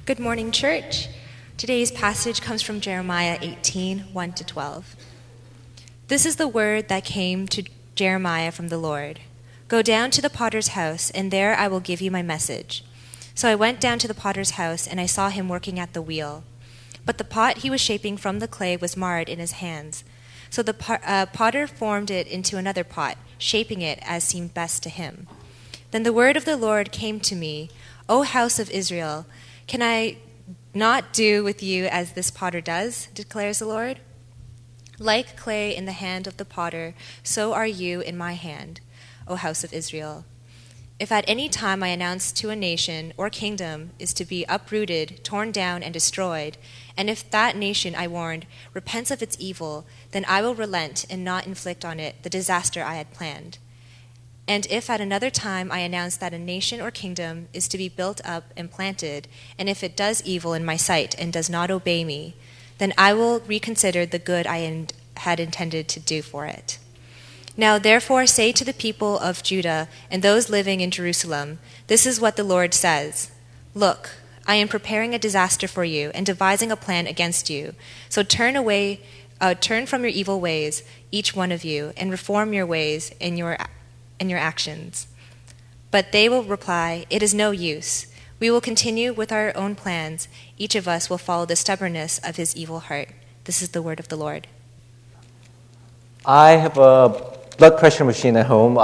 Good morning, church. Today's passage comes from Jeremiah 18, 1-12. This is the word that came to Jeremiah from the Lord. Go down to the potter's house, and there I will give you my message. So I went down to the potter's house, and I saw him working at the wheel. But the pot he was shaping from the clay was marred in his hands. So the potter formed it into another pot, shaping it as seemed best to him. Then the word of the Lord came to me, O house of Israel, can I not do with you as this potter does, declares the Lord? Like clay in the hand of the potter, so are you in my hand, O house of Israel. If at any time I announce to a nation or kingdom is to be uprooted, torn down, and destroyed, and if that nation I warned repents of its evil, then I will relent and not inflict on it the disaster I had planned. And if at another time I announce that a nation or kingdom is to be built up and planted, and if it does evil in my sight and does not obey me, then I will reconsider the good I had intended to do for it. Now therefore say to the people of Judah and those living in Jerusalem, this is what the Lord says. Look, I am preparing a disaster for you and devising a plan against you. So turn from your evil ways, each one of you, and reform your ways and your actions. But they will reply, it is no use. We will continue with our own plans. Each of us will follow the stubbornness of his evil heart. This is the word of the Lord. I have a blood pressure machine at home.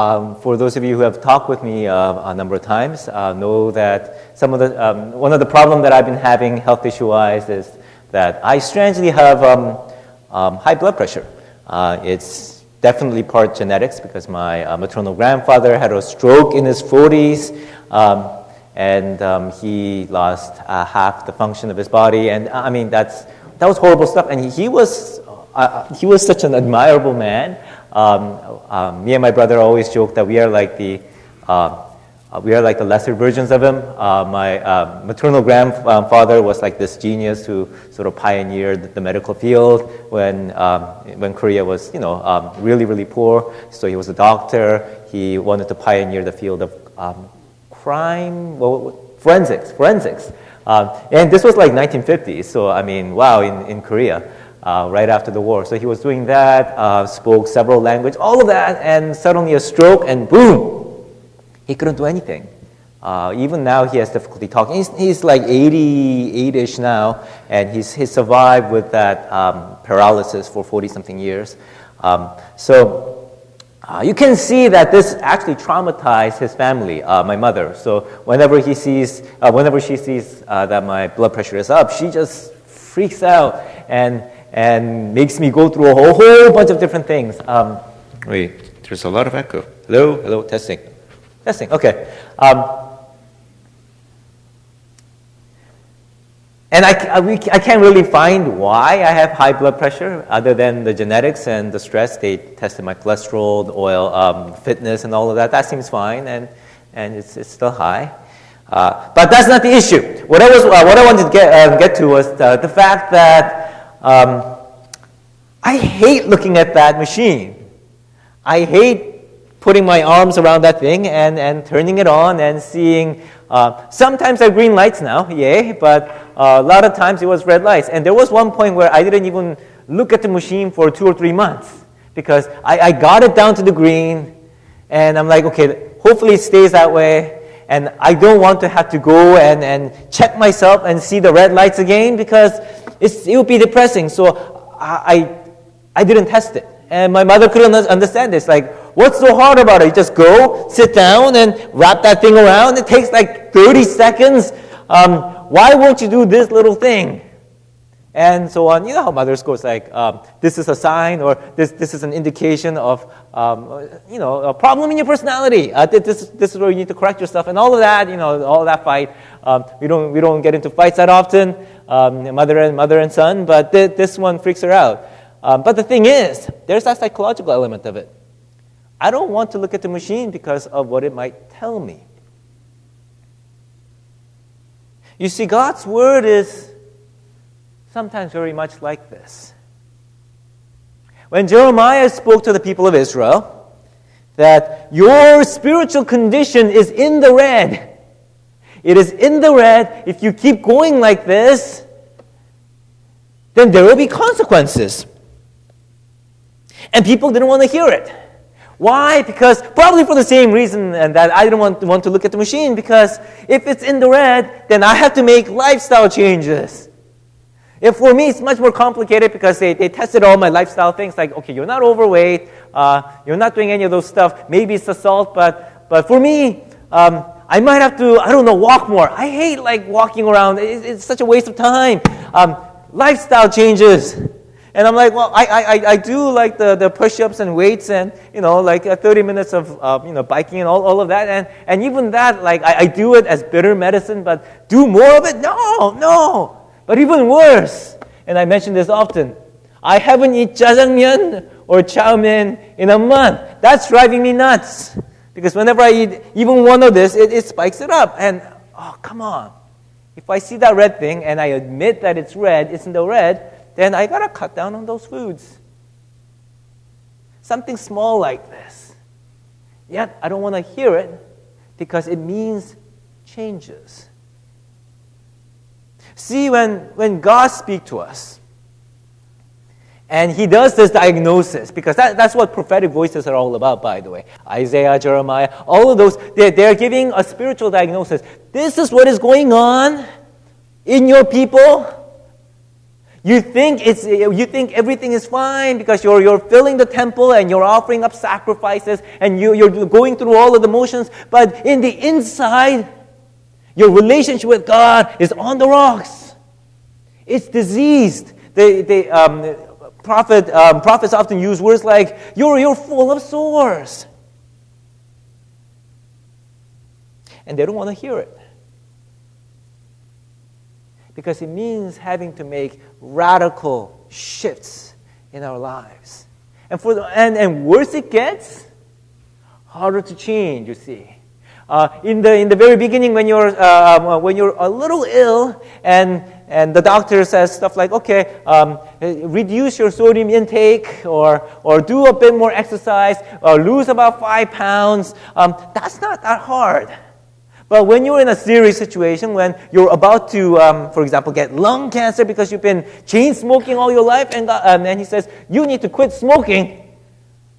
For those of you who have talked with me a number of times, know that one of the problems that I've been having health issue-wise is that I strangely have high blood pressure. It's definitely part genetics because my maternal grandfather had a stroke in his 40s, and he lost half the function of his body. And I mean, that was horrible stuff. And he was such an admirable man. Me and my brother always joke that we are like the lesser versions of him. My maternal grandfather was like this genius who sort of pioneered the medical field when Korea was, really, really poor. So he was a doctor. He wanted to pioneer the field of forensics. And this was like 1950s. So I mean, wow, in Korea. Right after the war. So he was doing that, spoke several languages, all of that, and suddenly a stroke, and boom, he couldn't do anything. Even now he has difficulty talking. He's like 88-ish now, and he's survived with that paralysis for 40-something years. So you can see that this actually traumatized his family, my mother. So whenever she sees that my blood pressure is up, she just freaks out and makes me go through a whole bunch of different things. Wait, there's a lot of echo. Hello, testing, okay. And I can't really find why I have high blood pressure other than the genetics and the stress. They tested my cholesterol, the oil, fitness, and all of that. That seems fine, and it's still high. But that's not the issue. What I wanted to get to was the fact that I hate looking at that machine. I hate putting my arms around that thing and turning it on and seeing. Sometimes there are green lights now, yay, but a lot of times it was red lights. And there was one point where I didn't even look at the machine for 2 or 3 months because I got it down to the green, and I'm like, okay, hopefully it stays that way. And I don't want to have to go and check myself and see the red lights again because it would be depressing. So I didn't test it. And my mother couldn't understand this. Like, what's so hard about it? You just go, sit down, and wrap that thing around. It takes like 30 seconds. Why won't you do this little thing? And so on. You know how mothers go, it's like, this is a sign, or this is an indication of, a problem in your personality. This is where you need to correct yourself, and all of that, all that fight. We don't get into fights that often, mother and son, but this one freaks her out. But the thing is, there's that psychological element of it. I don't want to look at the machine because of what it might tell me. You see, God's word is sometimes very much like this. When Jeremiah spoke to the people of Israel that your spiritual condition is in the red, It is in the red. If you keep going like this, then there will be consequences. And people didn't want to hear it. Why? Because probably for the same reason and that I didn't want to look at the machine, because if it's in the red, then I have to make lifestyle changes. If for me, it's much more complicated because they tested all my lifestyle things like, okay, you're not overweight, you're not doing any of those stuff, maybe it's the salt, but for me, I might have to, I don't know, walk more. I hate walking around. It's such a waste of time. Lifestyle changes. And I'm like, well, I do the push-ups and weights and, 30 minutes of, biking and all of that. And even that, I do it as bitter medicine, but do more of it? No. But even worse, and I mention this often, I haven't eaten jjajangmyeon or chow mein in a month. That's driving me nuts. Because whenever I eat even one of this, it spikes it up. And, come on. If I see that red thing and I admit that it's red, it's in the red, then I got to cut down on those foods. Something small like this. Yet, I don't want to hear it because it means changes. See, when God speaks to us, and He does this diagnosis, because that's what prophetic voices are all about, by the way. Isaiah, Jeremiah, all of those, they're giving a spiritual diagnosis. This is what is going on in your people. You think everything is fine because you're filling the temple and you're offering up sacrifices and you're going through all of the motions, but in the inside, your relationship with God is on the rocks. It's diseased. Prophets often use words like, you're full of sores. And they don't want to hear it. Because it means having to make radical shifts in our lives. And worse it gets, harder to change, you see. In the very beginning, when you're a little ill, and the doctor says stuff like, okay, reduce your sodium intake, or do a bit more exercise, or lose about 5 pounds. That's not that hard. But when you're in a serious situation, when you're about to, for example, get lung cancer because you've been chain smoking all your life, and he says you need to quit smoking,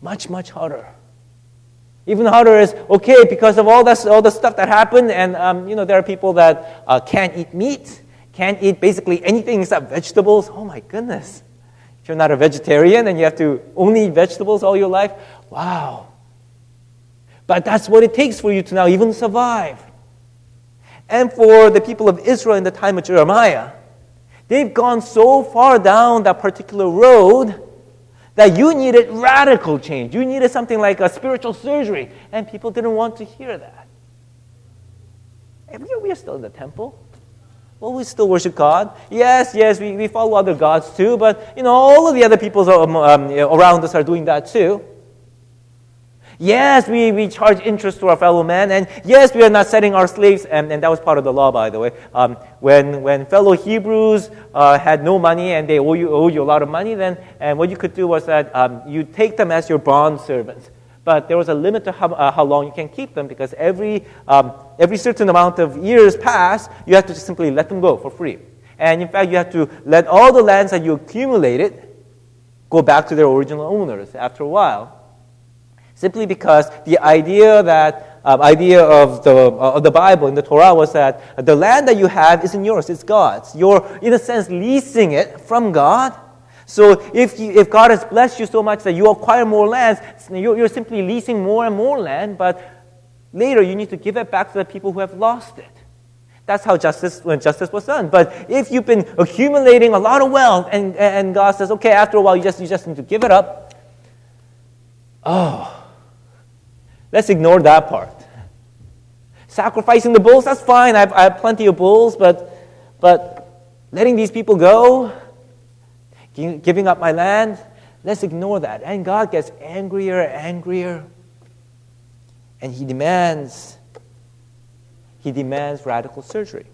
much harder. Even harder is, okay, because of all the stuff that happened, and there are people that can't eat meat, can't eat basically anything except vegetables. Oh my goodness. If you're not a vegetarian and you have to only eat vegetables all your life, wow. But that's what it takes for you to now even survive. And for the people of Israel in the time of Jeremiah, they've gone so far down that particular road that you needed radical change. You needed something like a spiritual surgery. And people didn't want to hear that. And we are still in the temple. Well, we still worship God. Yes, we follow other gods too, but all of the other people around us are doing that too. Yes, we charge interest to our fellow man, and yes, we are not setting our slaves, and that was part of the law, by the way. When fellow Hebrews had no money and they owe you a lot of money, and what you could do was that you take them as your bond servants. But there was a limit to how long you can keep them, because every certain amount of years pass, you have to just simply let them go for free. And in fact, you have to let all the lands that you accumulated go back to their original owners after a while. Simply because the idea of the Bible in the Torah was that the land that you have isn't yours, it's God's. You're, in a sense, leasing it from God. So if God has blessed you so much that you acquire more lands, you're simply leasing more and more land, but later you need to give it back to the people who have lost it. That's how justice was done. But if you've been accumulating a lot of wealth and God says, okay, after a while you just need to give it up, let's ignore that part. Sacrificing the bulls, that's fine. I have plenty of bulls, but letting these people go, giving up my land, let's ignore that. And God gets angrier and angrier, and He demands radical surgery.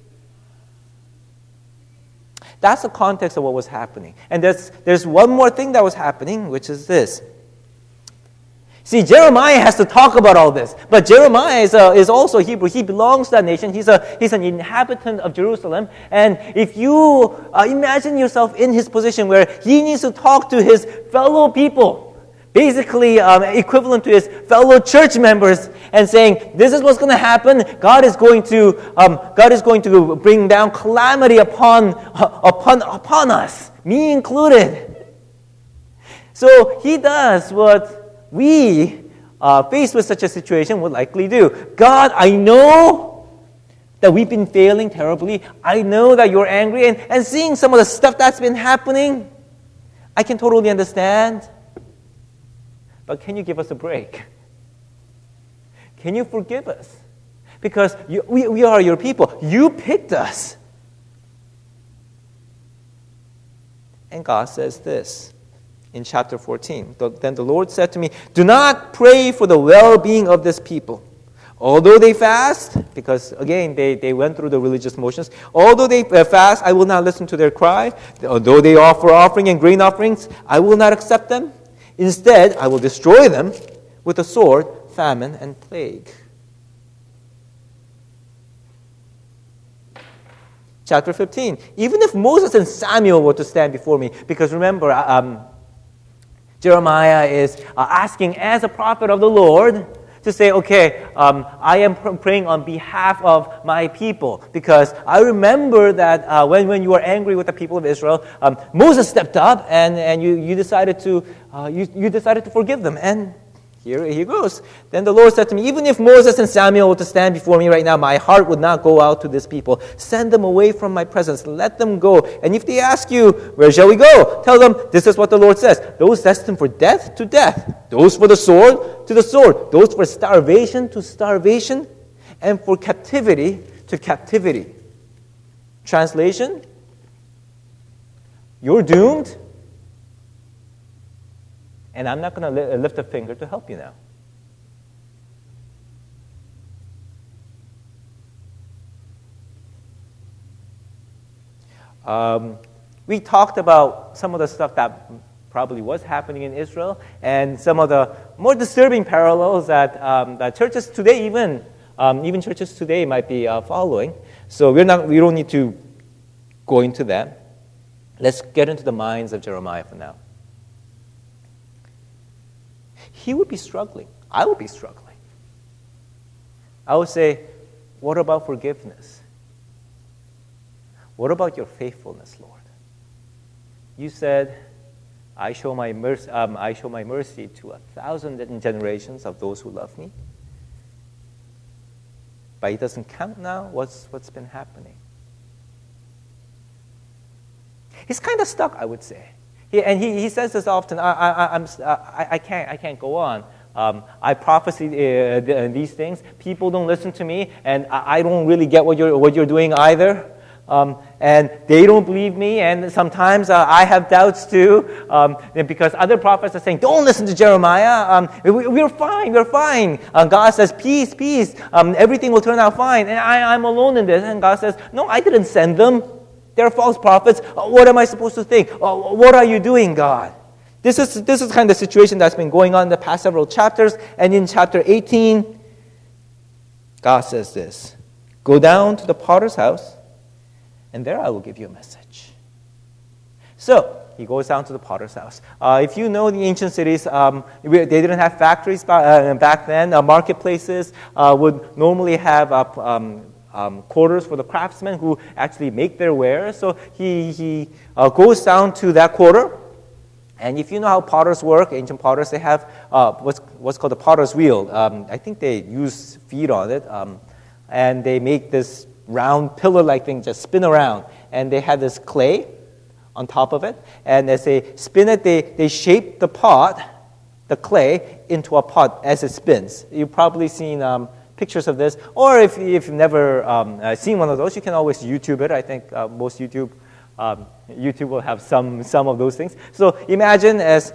That's the context of what was happening. And there's one more thing that was happening, which is this. See, Jeremiah has to talk about all this. But Jeremiah is also Hebrew. He belongs to that nation. He's an inhabitant of Jerusalem. And if you imagine yourself in his position where he needs to talk to his fellow people, basically equivalent to his fellow church members, and saying, this is what's going to happen. God is going to bring down calamity upon us, me included. So he does what we, faced with such a situation, would likely do. God, I know that we've been failing terribly. I know that you're angry. And seeing some of the stuff that's been happening, I can totally understand. But can you give us a break? Can you forgive us? Because we are your people. You picked us. And God says this. In chapter 14, then the Lord said to me, do not pray for the well-being of this people. Although they fast, because again, they went through the religious motions, although they fast, I will not listen to their cry. Although they offer offering and grain offerings, I will not accept them. Instead, I will destroy them with the sword, famine, and plague. Chapter 15, even if Moses and Samuel were to stand before me, because remember, Jeremiah is asking as a prophet of the Lord to say, okay, I am praying on behalf of my people, because I remember that when you were angry with the people of Israel, Moses stepped up and you decided to forgive them. And here he goes. Then the Lord said to me, even if Moses and Samuel were to stand before me right now, my heart would not go out to this people. Send them away from my presence. Let them go. And if they ask you, where shall we go? Tell them, this is what the Lord says. Those destined for death, to death. Those for the sword, to the sword. Those for starvation, to starvation. And for captivity, to captivity. Translation, you're doomed. And I'm not going to lift a finger to help you now. We talked about some of the stuff that probably was happening in Israel and some of the more disturbing parallels that churches today, even churches today, might be following. So we don't need to go into that. Let's get into the minds of Jeremiah for now. He would be struggling. I would be struggling. I would say, what about forgiveness? What about your faithfulness, Lord? You said, I show my mercy to 1,000 generations of those who love me. But it doesn't count now. What's been happening? He's kind of stuck, I would say. He says this often. I can't go on. I prophesy these things. People don't listen to me, and I don't really get what you're doing either. And they don't believe me, and sometimes I have doubts too, because other prophets are saying, "Don't listen to Jeremiah. We're fine. We're fine." God says, "Peace, peace. Everything will turn out fine." And I'm alone in this. And God says, "No, I didn't send them. They're false prophets. What am I supposed to think? What are you doing, God?" This is kind of the situation that's been going on in the past several chapters. And in chapter 18, God says this, "Go down to the potter's house, and there I will give you a message." So he goes down to the potter's house. If you know the ancient cities, they didn't have factories back then. Marketplaces would normally have quarters for the craftsmen who actually make their wares. So he goes down to that quarter. And if you know how potters work, ancient potters, they have what's called a potter's wheel. I think they use feet on it. And they make this round pillar-like thing just spin around. And they have this clay on top of it. And as they spin it, they shape the pot, the clay, into a pot as it spins. You've probably seen pictures of this. Or if you've never seen one of those, you can always YouTube it. I think most YouTube will have some of those things. So imagine as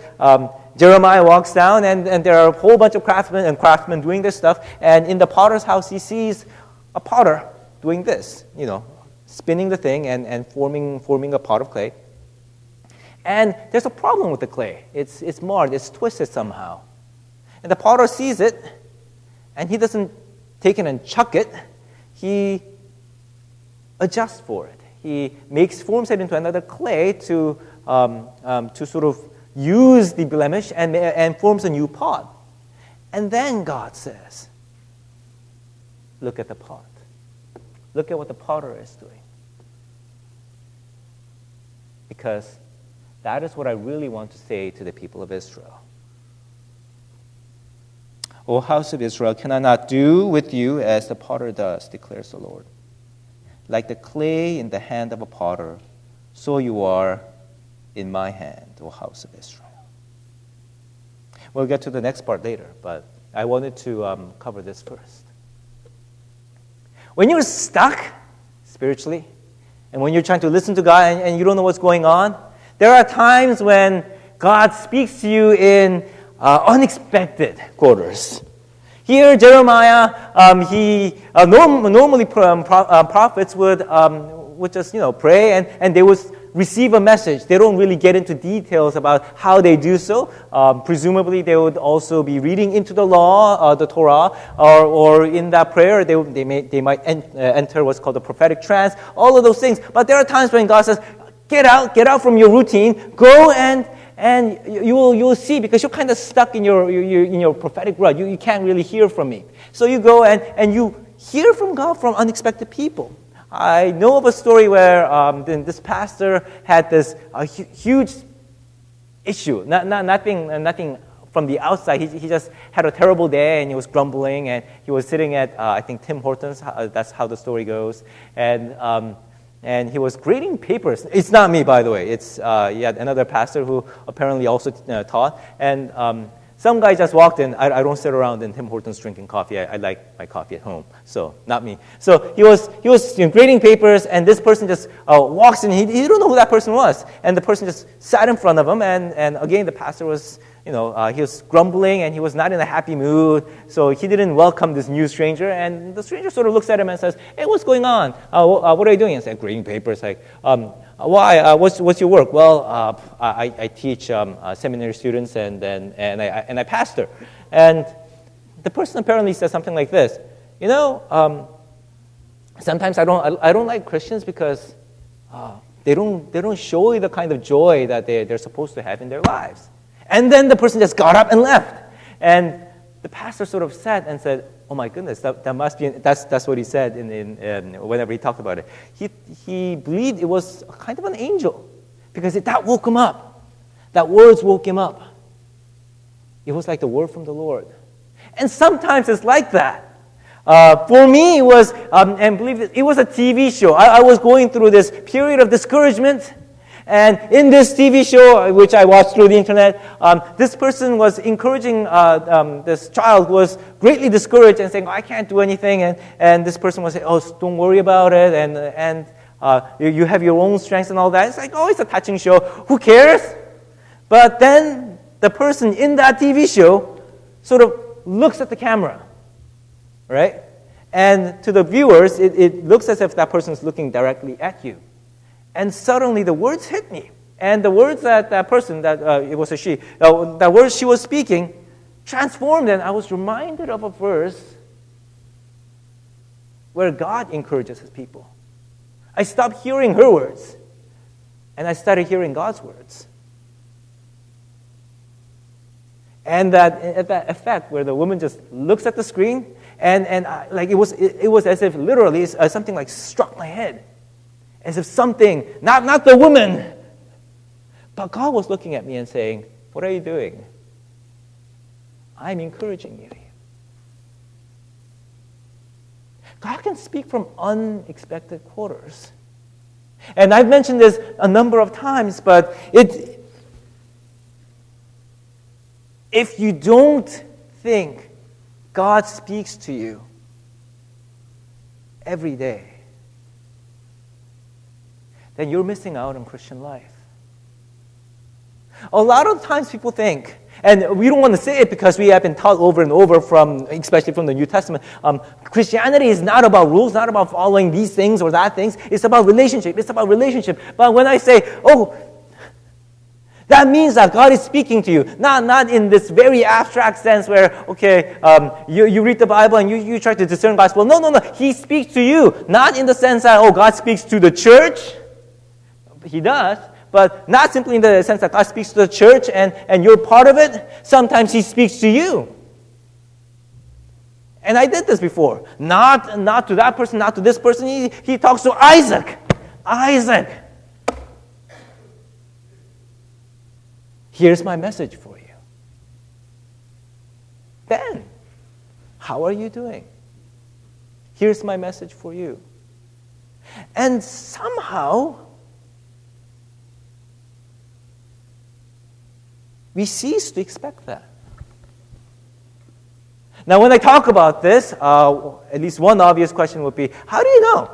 Jeremiah walks down, and there are a whole bunch of craftsmen doing this stuff. And in the potter's house, he sees a potter doing this, spinning the thing and forming a pot of clay. And there's a problem with the clay. It's marred. It's twisted somehow. And the potter sees it, and he doesn't take it and chuck it. He adjusts for it. He forms it into another clay to sort of use the blemish and forms a new pot. And then God says, look at the pot. Look at what the potter is doing. Because that is what I really want to say to the people of Israel. O house of Israel, can I not do with you as the potter does, declares the Lord? Like the clay in the hand of a potter, so you are in my hand, O house of Israel. We'll get to the next part later, but I wanted to cover this first. When you're stuck spiritually, and when you're trying to listen to God and you don't know what's going on, there are times when God speaks to you in unexpected quarters. Here, Jeremiah, normally prophets would just pray and they would receive a message. They don't really get into details about how they do so. Presumably, they would also be reading into the law, the Torah, or in that prayer, they might enter what's called the prophetic trance. All of those things. But there are times when God says, "Get out from your routine. Go and you will see, because you're kind of stuck in your prophetic rut. You can't really hear from me. So you go and you hear from God from unexpected people." I know of a story where this pastor had this huge issue. Nothing from the outside. He just had a terrible day and he was grumbling, and he was sitting at I think Tim Hortons. That's how the story goes, and he was grading papers. It's not me, by the way. It's yet another pastor who apparently also taught. And some guy just walked in. I don't sit around in Tim Hortons drinking coffee. I like my coffee at home, so not me. So he was grading papers, and this person just walks in. He didn't know who that person was, and the person just sat in front of him. And again, the pastor was, he was grumbling, and he was not in a happy mood. So he didn't welcome this new stranger. And the stranger sort of looks at him and says, "Hey, what's going on? What are you doing?" He said, "Grading papers." Like, why? What's your work? Well, I teach seminary students, and I pastor. And the person apparently says something like this: sometimes I don't like Christians because they don't show you the kind of joy that they're supposed to have in their lives. And then the person just got up and left. And the pastor sort of sat and said, "Oh my goodness, that must be." That's what he said in whenever he talked about it. He believed it was kind of an angel, because that woke him up. That words woke him up. It was like the word from the Lord. And sometimes it's like that. For me, it was, and believe it was a TV show. I was going through this period of discouragement. And in this TV show, which I watched through the internet, this person was encouraging this child who was greatly discouraged and saying, "I can't do anything." And this person was saying, "Oh, don't worry about it. And you have your own strengths and all that." It's like, oh, it's a touching show. Who cares? But then the person in that TV show sort of looks at the camera, right? And to the viewers, it looks as if that person is looking directly at you. And suddenly the words hit me. And the words that person, it was a she, the words she was speaking transformed, and I was reminded of a verse where God encourages his people. I stopped hearing her words, and I started hearing God's words. And that effect where the woman just looks at the screen, and it was as if literally something like struck my head. As if something, not the woman, but God was looking at me and saying, "What are you doing? I'm encouraging you." God can speak from unexpected quarters. And I've mentioned this a number of times, but if you don't think God speaks to you every day, then you're missing out on Christian life. A lot of times people think, and we don't want to say it because we have been taught over and over especially from the New Testament, Christianity is not about rules, not about following these things or that things. It's about relationship. It's about relationship. But when I say, That means that God is speaking to you, not in this very abstract sense where, okay, you read the Bible and you try to discern gospel. No. He speaks to you, not in the sense that, oh, God speaks to the church. He does, but not simply in the sense that God speaks to the church and you're part of it. Sometimes He speaks to you. And I did this before. Not to that person, not to this person. He talks to Isaac. Isaac. Here's my message for you. Ben, how are you doing? Here's my message for you. And somehow, we cease to expect that. Now, when I talk about this, at least one obvious question would be, how do you know?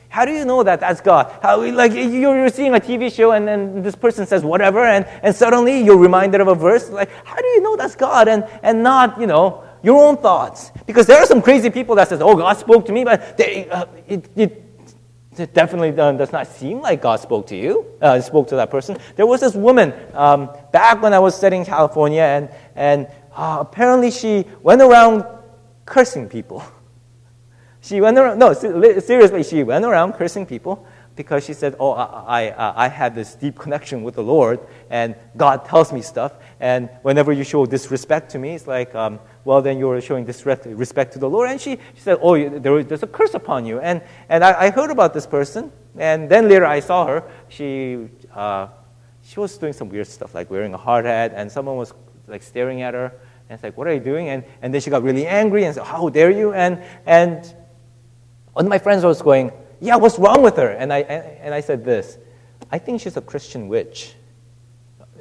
How do you know that that's God? Like you're seeing a TV show and then this person says whatever and suddenly you're reminded of a verse. Like, how do you know that's God and not, your own thoughts? Because there are some crazy people that says, oh, God spoke to me, but it definitely does not seem like God spoke to you, spoke to that person. There was this woman back when I was studying in California and apparently she went around cursing people. She went around, seriously, she went around cursing people because she said, oh, I had this deep connection with the Lord and God tells me stuff. And whenever you show disrespect to me, it's like, well, then you're showing disrespect to the Lord. And she said, oh, there's a curse upon you. And I heard about this person. And then later I saw her. She was doing some weird stuff, like wearing a hard hat. And someone was like staring at her. And it's like, what are you doing? And then she got really angry and said, how dare you? And one of my friends was going, yeah, what's wrong with her? And I said this, I think she's a Christian witch.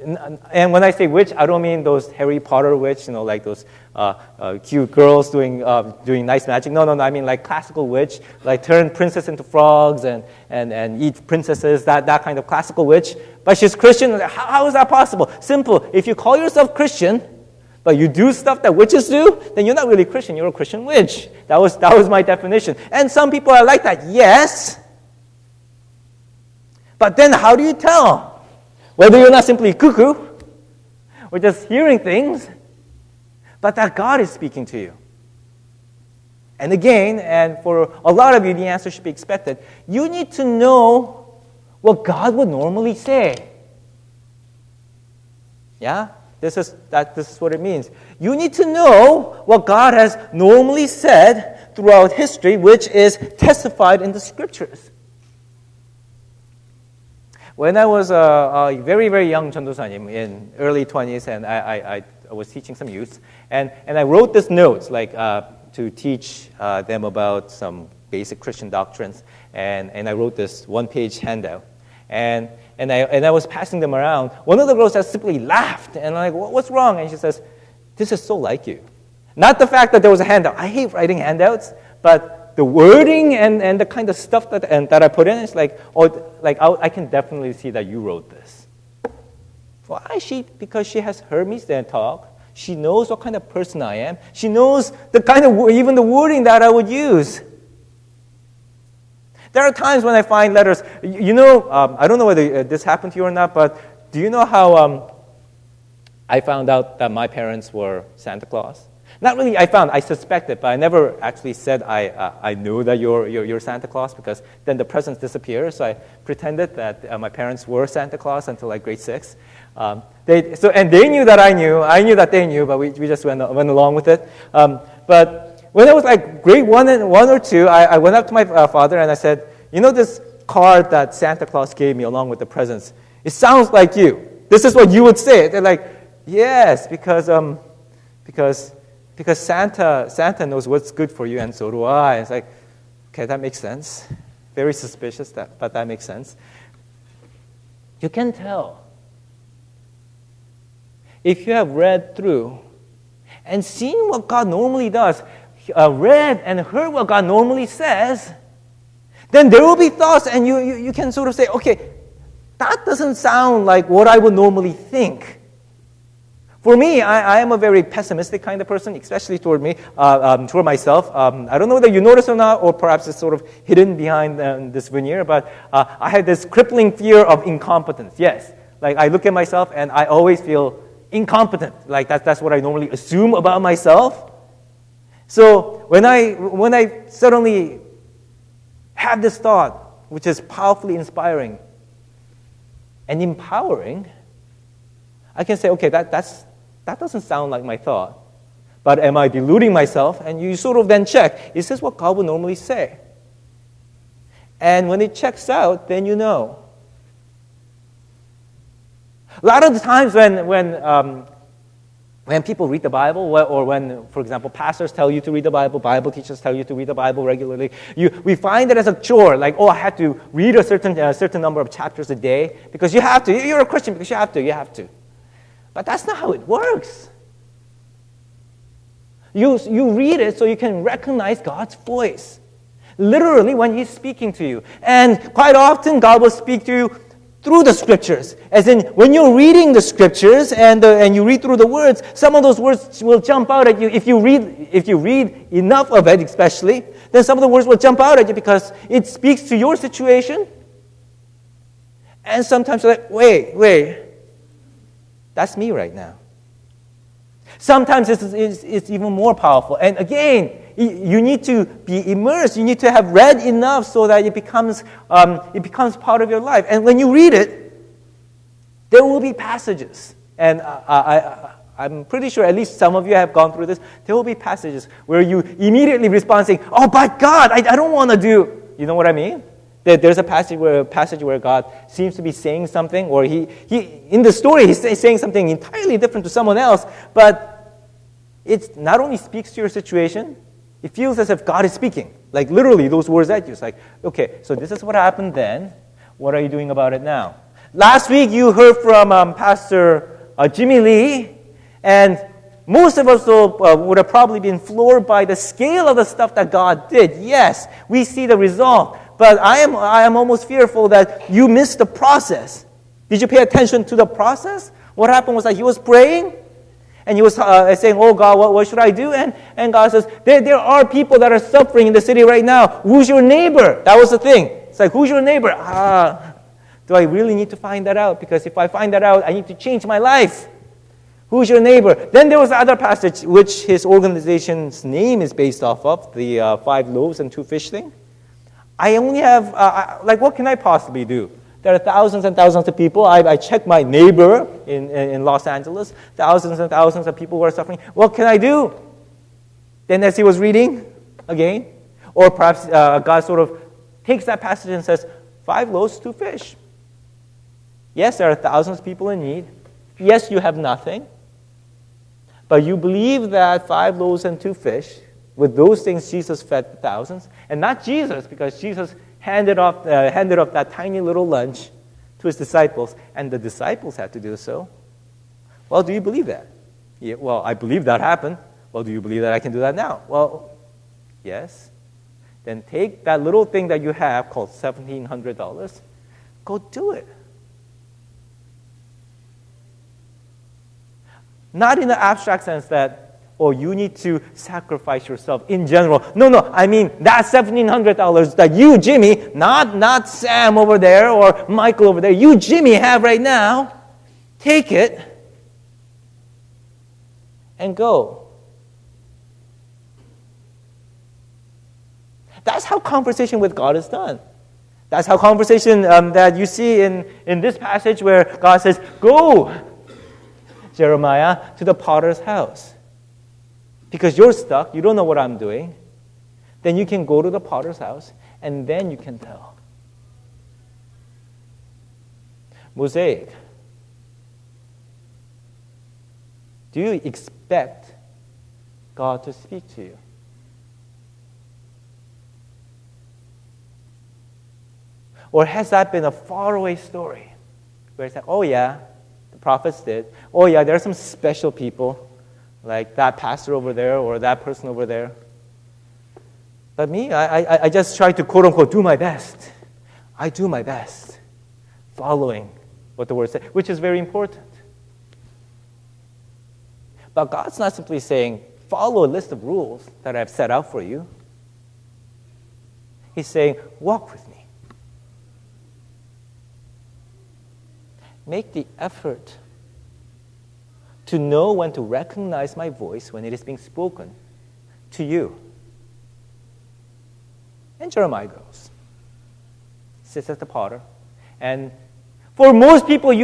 And when I say witch, I don't mean those Harry Potter witch, like those cute girls doing nice magic. No, I mean like classical witch, like turn princess into frogs and eat princesses, that kind of classical witch. But she's Christian. How is that possible? Simple. If you call yourself Christian, but you do stuff that witches do, then you're not really Christian, you're a Christian witch. That was my definition. And some people are like that, yes. But then how do you tell whether you're not simply cuckoo or just hearing things, but that God is speaking to you? And again, and for a lot of you, the answer should be expected. You need to know what God would normally say. Yeah? This is what it means. You need to know what God has normally said throughout history, which is testified in the Scriptures. When I was a very, very young 전도사님 in early 20s, and I was teaching some youth, and I wrote this notes to teach them about some basic Christian doctrines, and I wrote this one-page handout. And I was passing them around. One of the girls just simply laughed. And I'm like, what's wrong? And she says, this is so like you. Not the fact that there was a handout. I hate writing handouts. But the wording and the kind of stuff that I put in, it's like, I can definitely see that you wrote this. Why? Because she has heard me stand talk. She knows what kind of person I am. She knows the kind of, even the wording that I would use. There are times when I find letters, I don't know whether this happened to you or not, but do you know how I found out that my parents were Santa Claus? Not really I suspected, but I never actually said I knew that you're Santa Claus because then the presents disappear. So I pretended that my parents were Santa Claus until like grade 6. And they knew that I knew that they knew, but we just went along with it. But when I was like grade 1 or 2, I went up to my father and I said, this card that Santa Claus gave me along with the presents, it sounds like you. This is what you would say. They're like, yes, because Santa knows what's good for you, and so do I. It's like, okay, that makes sense. Very suspicious, but that makes sense. You can tell. If you have read through and seen what God normally does, read and heard what God normally says, then there will be thoughts, and you can sort of say, okay, that doesn't sound like what I would normally think. For me, I am a very pessimistic kind of person, especially toward myself. I don't know whether you notice or not, or perhaps it's sort of hidden behind this veneer, but I had this crippling fear of incompetence. Yes, Like I look at myself and I always feel incompetent. Like that's what I normally assume about myself. So when I suddenly have this thought, which is powerfully inspiring and empowering, I can say, okay, that doesn't sound like my thought. But am I deluding myself? And you sort of then check, is this what God would normally say? And when it checks out, then you know. A lot of the times when people read the Bible, or when, for example, pastors tell you to read the Bible teachers tell you to read the Bible regularly, we find it as a chore, like, I have to read a certain number of chapters a day, because you have to. You're a Christian because you have to. But that's not how it works. You read it so you can recognize God's voice, literally when He's speaking to you. And quite often, God will speak to you through the Scriptures. As in, when you're reading the Scriptures and you read through the words, some of those words will jump out at you. If you read enough of it, especially, then some of the words will jump out at you because it speaks to your situation. And sometimes you're like, wait, that's me right now. Sometimes it's even more powerful. And again, you need to be immersed. You need to have read enough so that it becomes part of your life. And when you read it, there will be passages. And I'm pretty sure at least some of you have gone through this. There will be passages where you immediately respond saying, oh, but God, I don't want to do. You know what I mean? There's a passage where God seems to be saying something, or he in the story he's saying something entirely different to someone else, but it not only speaks to your situation, it feels as if God is speaking, like literally those words at you. It's like, okay, so this is what happened then. What are you doing about it now? Last week you heard from Pastor Jimmy Lee, and most of us would have probably been floored by the scale of the stuff that God did. Yes, we see the result. But I am almost fearful that you missed the process. Did you pay attention to the process? What happened was that he was praying, and he was saying, oh God, what should I do? And God says, there are people that are suffering in the city right now. Who's your neighbor? That was the thing. It's like, who's your neighbor? Do I really need to find that out? Because if I find that out, I need to change my life. Who's your neighbor? Then there was the other passage, which his organization's name is based off of, the 5 loaves and 2 fish thing. I only have, what can I possibly do? There are thousands and thousands of people. I checked my neighbor in Los Angeles. Thousands and thousands of people who are suffering. What can I do? Then as he was reading again, or perhaps God sort of takes that passage and says, 5 loaves, 2 fish. Yes, there are thousands of people in need. Yes, you have nothing. But you believe that 5 loaves and 2 fish, with those things, Jesus fed the thousands. And not Jesus, because Jesus handed off that tiny little lunch to his disciples, and the disciples had to do so. Well, do you believe that? Yeah, well, I believe that happened. Well, do you believe that I can do that now? Well, yes. Then take that little thing that you have called $1,700. Go do it. Not in the abstract sense that, you need to sacrifice yourself in general. No, I mean that $1,700 that you, Jimmy, not Sam over there or Michael over there, you, Jimmy, have right now, take it and go. That's how conversation with God is done. That's how conversation that you see in this passage where God says, go, Jeremiah, to the potter's house. Because you're stuck, you don't know what I'm doing, then you can go to the potter's house, and then you can tell. Mosaic. Do you expect God to speak to you? Or has that been a faraway story? Where it's like, oh yeah, the prophets did. Oh yeah, there are some special people, like that pastor over there or that person over there. But me, I just try to quote-unquote do my best. I do my best, following what the Word says, which is very important. But God's not simply saying, follow a list of rules that I've set out for you. He's saying, walk with me. make the effort to know when to recognize my voice when it is being spoken to you. And Jeremiah goes, sits at the potter, and for most people, I'm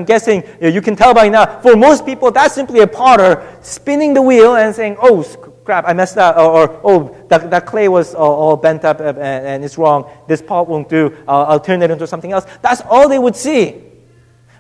guessing you can tell by now. For most people, that's simply a potter spinning the wheel and saying, "Oh crap, I messed up," or "Oh, that clay was all bent up and it's wrong. This pot won't do. I'll turn it into something else." That's all they would see.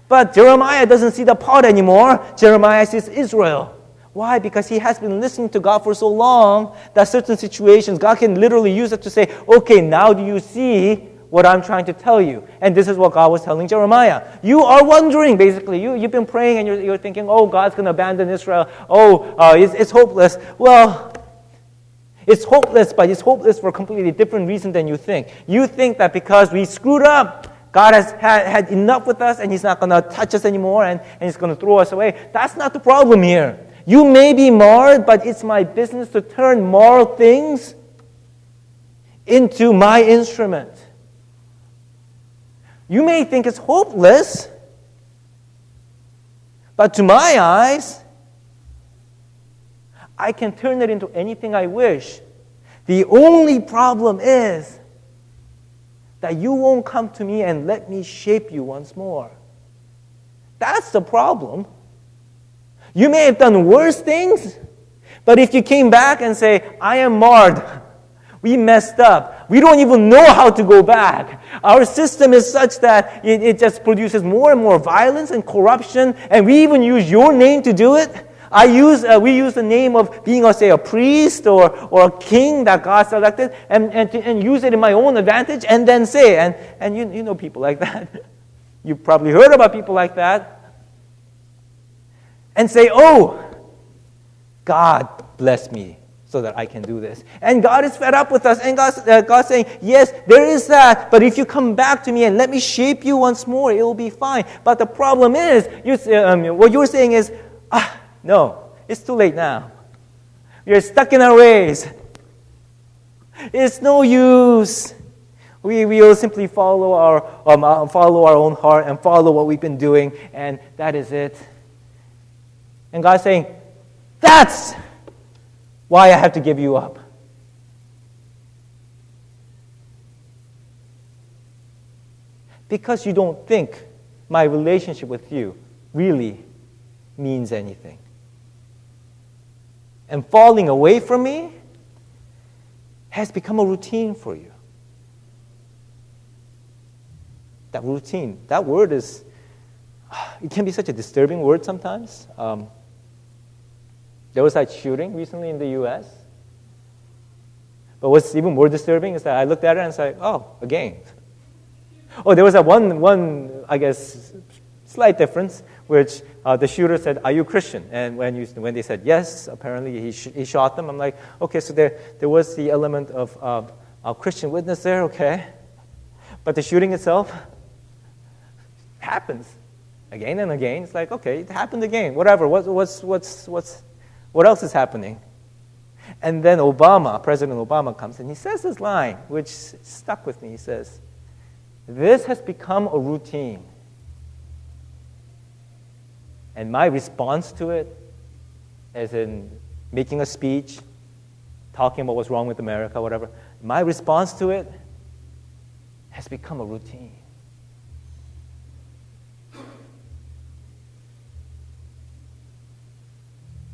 But Jeremiah doesn't see the pot anymore. Jeremiah sees Israel. Why? Because he has been listening to God for so long that certain situations, God can literally use it to say, "Okay, now do you see what I'm trying to tell you?" And this is what God was telling Jeremiah. You are wondering, basically. You've been praying and you're thinking, "Oh, God's going to abandon Israel. Oh, it's hopeless." Well, it's hopeless, but it's hopeless for a completely different reason than you think. You think that because we screwed up, God has had enough with us and He's not going to touch us anymore and He's going to throw us away. That's not the problem here. You may be marred, but it's my business to turn marred things into my instrument. You may think it's hopeless, but to my eyes, I can turn it into anything I wish. The only problem is that you won't come to me and let me shape you once more. That's the problem. You may have done worse things, but if you came back and say, "I am marred, we messed up, we don't even know how to go back. Our system is such that it just produces more and more violence and corruption, and we even use your name to do it." We use the name of being, say, a priest or a king that God selected, and use it in my own advantage, and then say, and you know people like that. You've probably heard about people like that. And say, "Oh, God bless me so that I can do this." And God is fed up with us. And God's saying, "Yes, there is that. But if you come back to me and let me shape you once more, it will be fine." But the problem is, what you're saying is, no, it's too late now. You're stuck in our ways. It's no use. We will simply follow our own heart and follow what we've been doing, and that is it. And God's saying, "That's why I have to give you up." Because you don't think my relationship with you really means anything. And falling away from me has become a routine for you. That routine, that word it can be such a disturbing word sometimes. There was that shooting recently in the U.S. But what's even more disturbing is that I looked at it and said, "Oh, again." Oh, there was that one, I guess, slight difference, which the shooter said, "Are you Christian?" And when they said yes, apparently he shot them. I'm like, okay, so there was the element of a Christian witness there, okay. But the shooting itself happens again and again. It's like, okay, it happened again. Whatever. What else is happening? And then President Obama comes and he says this line, which stuck with me. He says, "This has become a routine." And my response to it, as in making a speech, talking about what's wrong with America, whatever, my response to it has become a routine.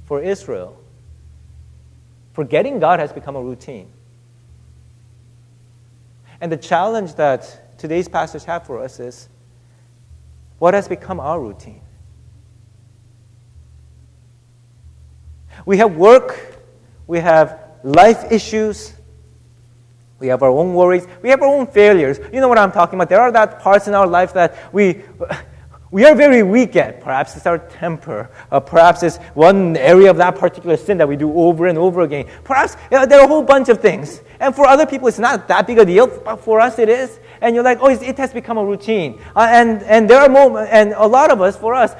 For Israel, forgetting God has become a routine. And the challenge that today's passage have for us is, what has become our routine? We have work, we have life issues, we have our own worries, we have our own failures. You know what I'm talking about. There are that parts in our life that we are very weak at. Perhaps it's our temper. Perhaps it's one area of that particular sin that we do over and over again. Perhaps there are a whole bunch of things. And for other people, it's not that big a deal, but for us it is. And you're like, oh, it has become a routine. And there are moments, and a lot of us, for us,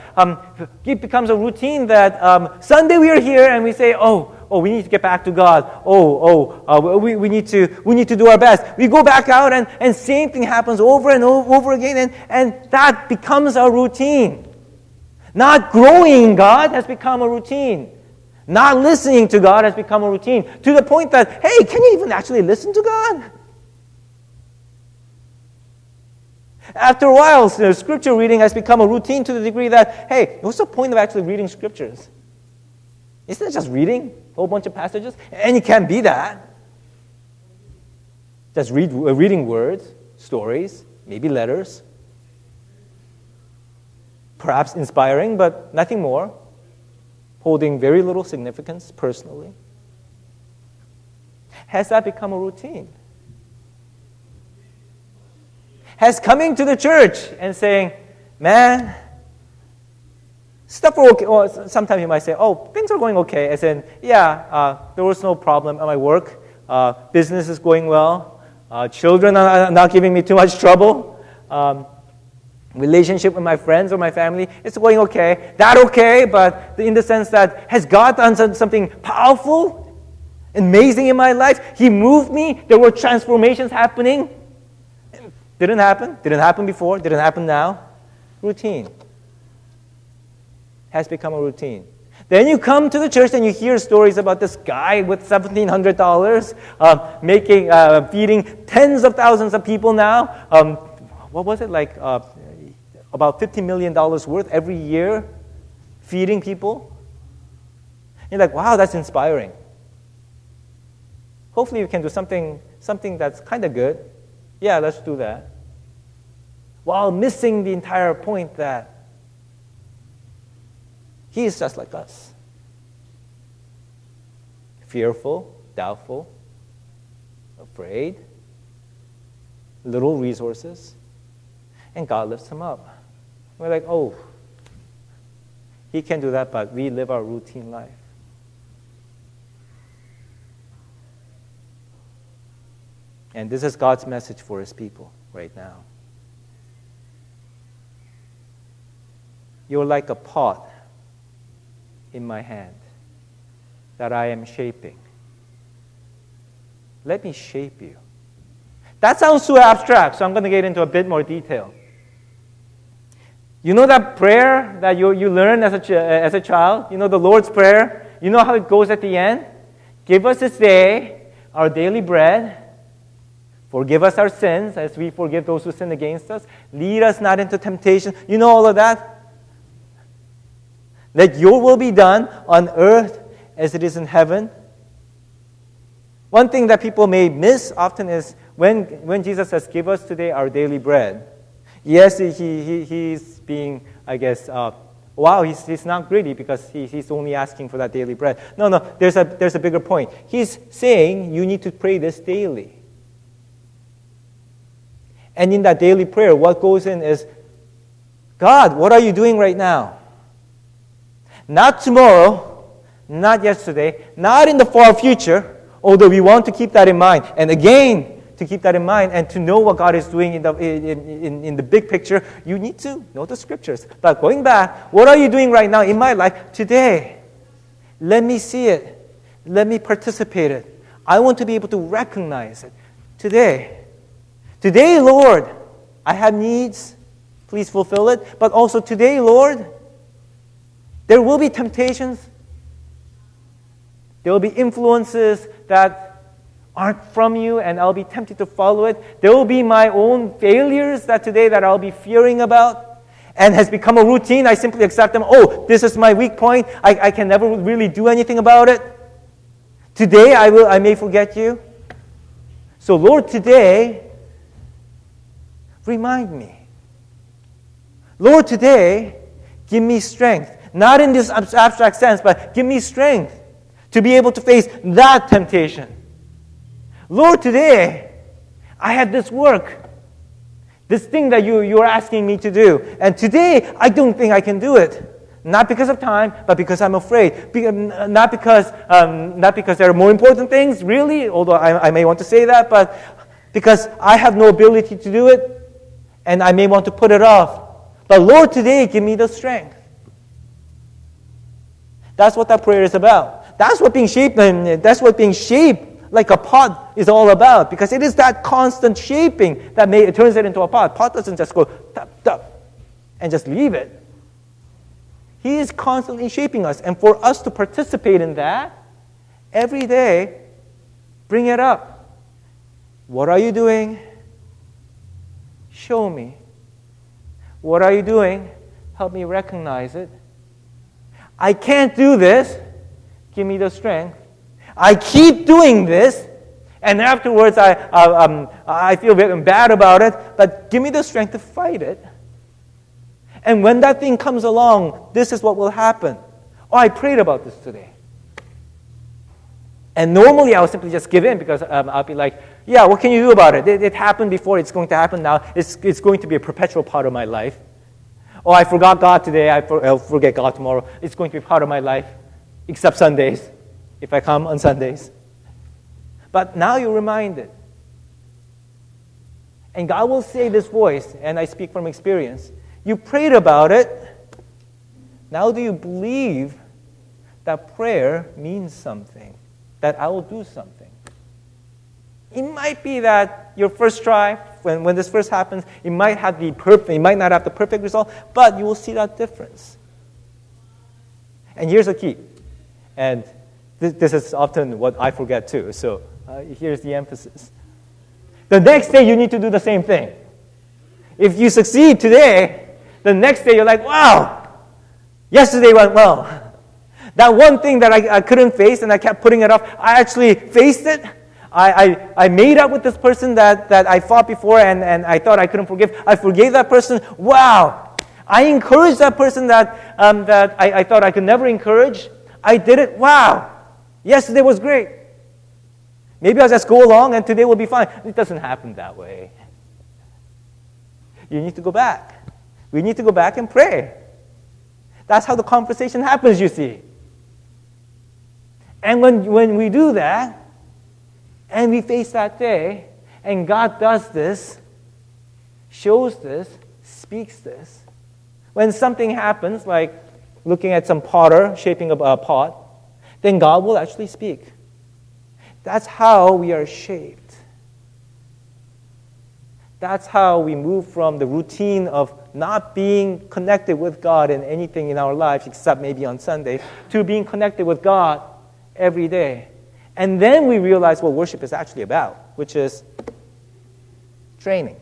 it becomes a routine that Sunday we are here and we say, oh, we need to get back to God. We need to do our best. We go back out and same thing happens over and over again, and that becomes our routine. Not growing in God has become a routine. Not listening to God has become a routine, to the point that, hey, can you even actually listen to God? After a while, scripture reading has become a routine to the degree that, hey, what's the point of actually reading scriptures? Isn't it just reading a whole bunch of passages? And it can't be that. Just reading words, stories, maybe letters. Perhaps inspiring, but nothing more. Holding very little significance personally. Has that become a routine? Has coming to the church and saying, man, stuff are okay. Well, sometimes you might say, things are going okay. As in, there was no problem at my work. Business is going well. Children are not giving me too much trouble. Relationship with my friends or my family, it's going okay. That okay, but in the sense that, has God done something powerful, amazing in my life? He moved me. There were transformations happening. Didn't happen before, didn't happen now. Routine has become a routine. Then you come to the church and you hear stories about this guy with $1,700 feeding tens of thousands of people now. What was it like? About $50 million worth every year feeding people. You're like, wow, that's inspiring. Hopefully you can do something that's kind of good. Yeah, let's do that. While missing the entire point that he is just like us. Fearful, doubtful, afraid, little resources, and God lifts him up. We're like, he can do that, but we live our routine life. And this is God's message for his people right now. You're like a pot in my hand that I am shaping. Let me shape you. That sounds too abstract, so I'm going to get into a bit more detail. You know that prayer that you learned as a child? You know the Lord's Prayer? You know how it goes at the end? Give us this day our daily bread. Forgive us our sins as we forgive those who sin against us. Lead us not into temptation. You know all of that? Let your will be done on earth as it is in heaven. One thing that people may miss often is when Jesus says, give us today our daily bread. Yes, he's being, I guess, he's not greedy because he's only asking for that daily bread. No, there's a bigger point. He's saying you need to pray this daily. And in that daily prayer, what goes in is, God, what are you doing right now? Not tomorrow, not yesterday, not in the far future, although we want to keep that in mind. And again, to keep that in mind and to know what God is doing in the big picture, you need to know the scriptures. But going back, what are you doing right now in my life today? Let me see it. Let me participate in it. I want to be able to recognize it today. Today, Lord, I have needs. Please fulfill it. But also today, Lord, there will be temptations. There will be influences that aren't from you, and I'll be tempted to follow it. There will be my own failures that I'll be fearing about, and has become a routine. I simply accept them. This is my weak point. I can never really do anything about it. Today, I may forget you. So, Lord, today, remind me. Lord, today, give me strength. Not in this abstract sense, but give me strength to be able to face that temptation. Lord, today, I had this work, this thing that you're asking me to do. And today, I don't think I can do it. Not because of time, but because I'm afraid. Not because there are more important things, really, although I may want to say that, but because I have no ability to do it, and I may want to put it off. But Lord, today, give me the strength. That's what that prayer is about. That's what being shaped, and that's what being shaped like a pot is all about, because it is that constant shaping that turns it into a pot. Pot doesn't just go tap, tap, and just leave it. He is constantly shaping us, and for us to participate in that, every day, bring it up. What are you doing? Show me. What are you doing? Help me recognize it. I can't do this. Give me the strength. I keep doing this, and afterwards I feel very bad about it, but give me the strength to fight it. And when that thing comes along, this is what will happen. Oh, I prayed about this today. And normally I would simply just give in, because I'll be like, yeah, what can you do about it? It happened before, it's going to happen now. It's going to be a perpetual part of my life. Oh, I forgot God today, I'll forget God tomorrow. It's going to be part of my life, except Sundays, if I come on Sundays. But now you're reminded. And God will say this voice, and I speak from experience. You prayed about it. Now do you believe that prayer means something? That I will do something? It might be that your first try, when this first happens, it might not have the perfect result, but you will see that difference. And here's the key. And this is often what I forget too, so here's the emphasis. The next day you need to do the same thing. If you succeed today, the next day you're like, wow, yesterday went well. That one thing that I couldn't face and I kept putting it off, I actually faced it. I made up with this person that I fought before and I thought I couldn't forgive. I forgave that person. Wow. I encouraged that person that I thought I could never encourage. I did it. Wow. Yesterday was great. Maybe I'll just go along and today will be fine. It doesn't happen that way. You need to go back. We need to go back and pray. That's how the conversation happens, you see. And when we do that, and we face that day, and God does this, shows this, speaks this, when something happens, like looking at some potter shaping a pot, then God will actually speak. That's how we are shaped. That's how we move from the routine of not being connected with God in anything in our lives, except maybe on Sunday, to being connected with God every day. And then we realize what worship is actually about, which is training.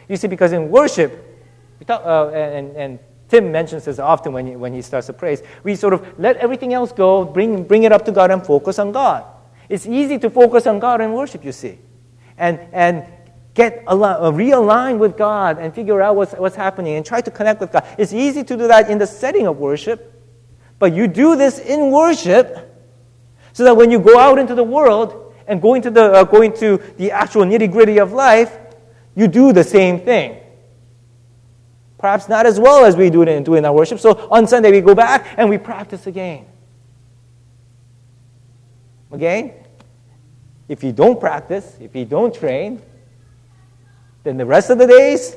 You see, because in worship, we talk, and Tim mentions this often when he starts to praise, we sort of let everything else go, bring it up to God and focus on God. It's easy to focus on God in worship, you see, and get realigned with God and figure out what's happening and try to connect with God. It's easy to do that in the setting of worship, but you do this in worship so that when you go out into the world and go into the actual nitty-gritty of life, you do the same thing. Perhaps not as well as we do in our worship. So on Sunday we go back and we practice again. Again, if you don't practice, if you don't train, then the rest of the days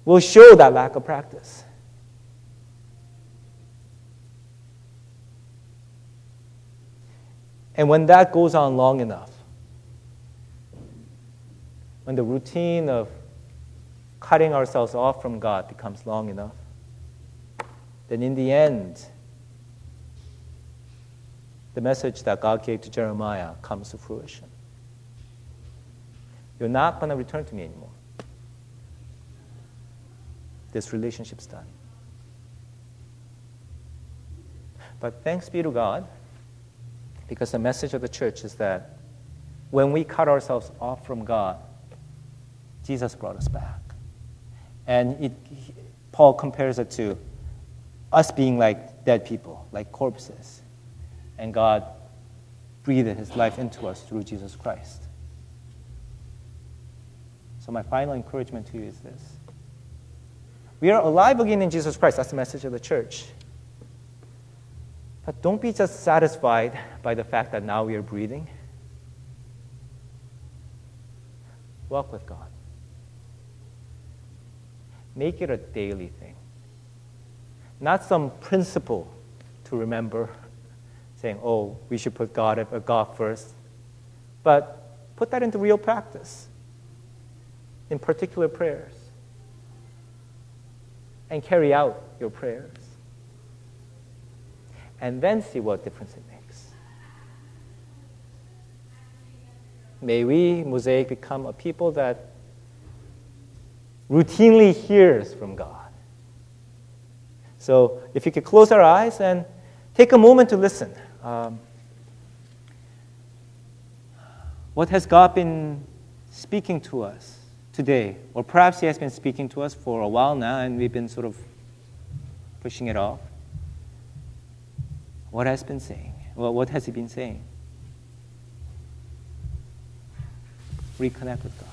will show that lack of practice. And when that goes on long enough, when the routine of cutting ourselves off from God becomes long enough, then in the end, the message that God gave to Jeremiah comes to fruition. You're not going to return to me anymore. This relationship's done. But thanks be to God, because the message of the church is that when we cut ourselves off from God, Jesus brought us back. And Paul compares it to us being like dead people, like corpses. And God breathed his life into us through Jesus Christ. So my final encouragement to you is this. We are alive again in Jesus Christ. That's the message of the church. But don't be just satisfied by the fact that now we are breathing. Walk with God. Make it a daily thing. Not some principle to remember, saying, oh, we should put God first. But put that into real practice, in particular prayers, and carry out your prayers. And then see what difference it makes. May we, Mosaic, become a people that routinely hears from God. So if you could close our eyes and take a moment to listen. What has God been speaking to us today? Or perhaps He has been speaking to us for a while now and we've been sort of pushing it off. What has been saying? Well, what has He been saying? Reconnect with God.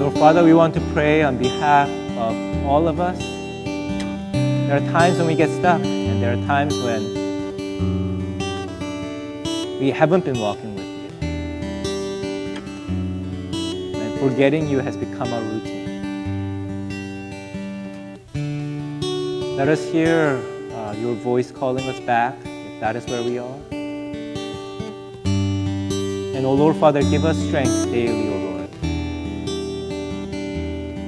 Lord Father, we want to pray on behalf of all of us. There are times when we get stuck, and there are times when we haven't been walking with you. And forgetting you has become our routine. Let us hear your voice calling us back, if that is where we are. And, O Lord Father, give us strength daily, O Lord.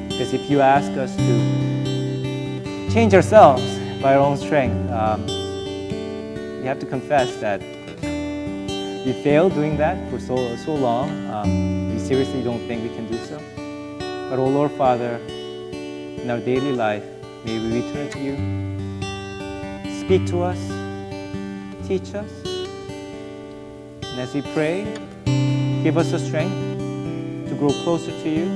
Because if you ask us to change ourselves by our own strength, you have to confess that we failed doing that for so long. We seriously don't think we can do so. But, O Lord Father, in our daily life, may we return to you. Speak to us, teach us. And as we pray, give us the strength to grow closer to you,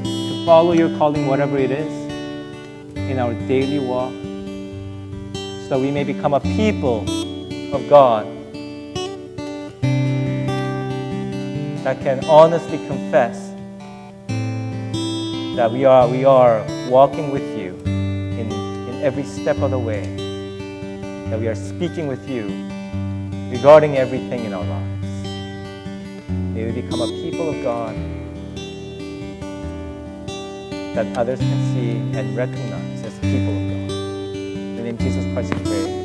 to follow your calling, whatever it is, in our daily walk, so that we may become a people of God that can honestly confess that we are walking with you in every step of the way, that we are speaking with you regarding everything in our lives. May we become a people of God that others can see and recognize as people of God. In the name of Jesus Christ we pray.